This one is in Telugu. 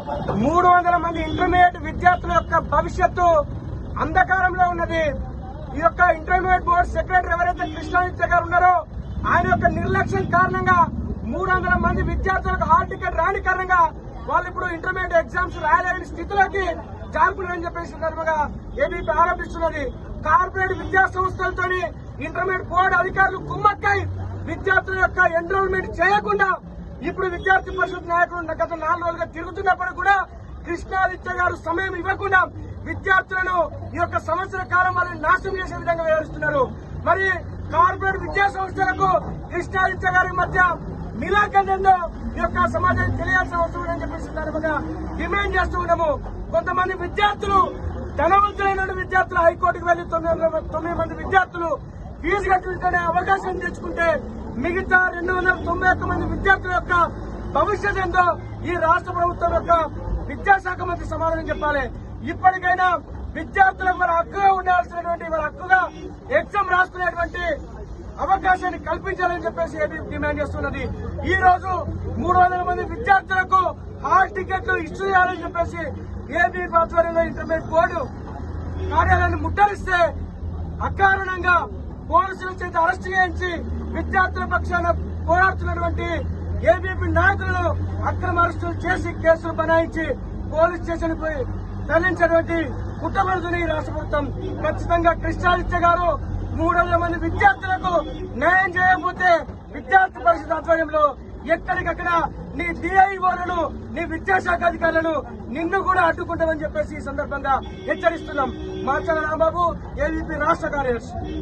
300 మంది ఇంటర్మీడియట్ విద్యార్థుల యొక్క భవిష్యత్తు అంధకారంలో ఉన్నది. ఈ యొక్క ఇంటర్మీడియట్ బోర్డు సెక్రటరీ ఎవరైతే కృష్ణాదిత్య గారు ఉన్నారో ఆయన యొక్క నిర్లక్ష్యం కారణంగా 300 మంది విద్యార్థులకు హాల్ టికెట్ రాని కారణంగా వాళ్ళు ఇప్పుడు ఇంటర్మీడియట్ ఎగ్జామ్స్ రాయలేని స్థితిలోకి జారుకున్నారని చెప్పేసి సందర్భంగా ఏబీపీ ఆరోపిస్తున్నది. కార్పొరేట్ విద్యా సంస్థలతో ఇంటర్మీడియట్ బోర్డు అధికారులు కుమ్మక్కై విద్యార్థుల యొక్క ఎన్రోల్మెంట్ చేయకుండా ఇప్పుడు విద్యార్థి పరిషత్ నాయకులు గత 4 రోజులుగా తిరుగుతున్నప్పుడు కూడా కృష్ణాదిత్య గారు సమయం ఇవ్వకుండా విద్యార్థులను ఈ యొక్క సంవత్సర కాలం వాళ్ళని నాశనం చేసే విధంగా వ్యవహరిస్తున్నారు. మరి కార్పొరేట్ విద్యా సంస్థలకు కృష్ణాదిత్య గారి మధ్య మిలాఖండంలో ఈ యొక్క సమాజానికి తెలియాల్సిన అవసరం ఉందని చెప్పేసి సందర్భంగా డిమాండ్ చేస్తూ ఉన్నాము. కొంతమంది విద్యార్థులు ధనవంతులైన విద్యార్థులు హైకోర్టుకు వెళ్లి 9 మంది విద్యార్థులు ఫీజు కట్టించుకునే అవకాశం తెచ్చుకుంటే మిగతా 291 మంది విద్యార్థుల యొక్క భవిష్యత్ ఏందో ఈ రాష్ట్ర ప్రభుత్వం యొక్క విద్యాశాఖ మంత్రి సమాధానం చెప్పాలి. ఇప్పటికైనా విద్యార్థులకు వారి హక్కుగా ఉండాల్సినటువంటి వారి హక్కుగా ఎగ్జామ్ రాసుకునేటువంటి అవకాశాన్ని కల్పించాలని చెప్పేసి ఏబీపీ డిమాండ్ చేస్తున్నది. ఈ రోజు 300 మంది విద్యార్థులకు హాల్ టికెట్లు ఇష్యూ చేయాలని చెప్పేసి ఏబీపీ ఆధ్వర్యంలో ఇంటర్మీడియట్ బోర్డు కార్యాలయాన్ని ముట్టడిస్తే అకారణంగా పోలీసుల చేత అరెస్టు చేయించి విద్యార్థుల పక్షాన పోరాడుతున్నటువంటి ఏబీపీ నాయకులను అక్రమ అరెస్టులు చేసి కేసులు బనాయించి పోలీస్ స్టేషన్ పోయి తరలించినటువంటి కుట్రపడుతున్న ఈ రాష్ట్ర ప్రభుత్వం ఖచ్చితంగా కృష్ణాదిత్య గారు 300 మంది విద్యార్థులకు న్యాయం చేయకపోతే విద్యార్థి పరిషత్ ఆధ్వర్యంలో ఎక్కడికక్కడ నీ డిఐఓలను నీ విద్యాశాఖ అధికారులను నిన్ను కూడా అడ్డుకుంటామని చెప్పేసి ఈ సందర్భంగా హెచ్చరిస్తున్నాం. మాచల రాంబాబు, ఏబీపీ రాష్ట్ర కార్యదర్శి.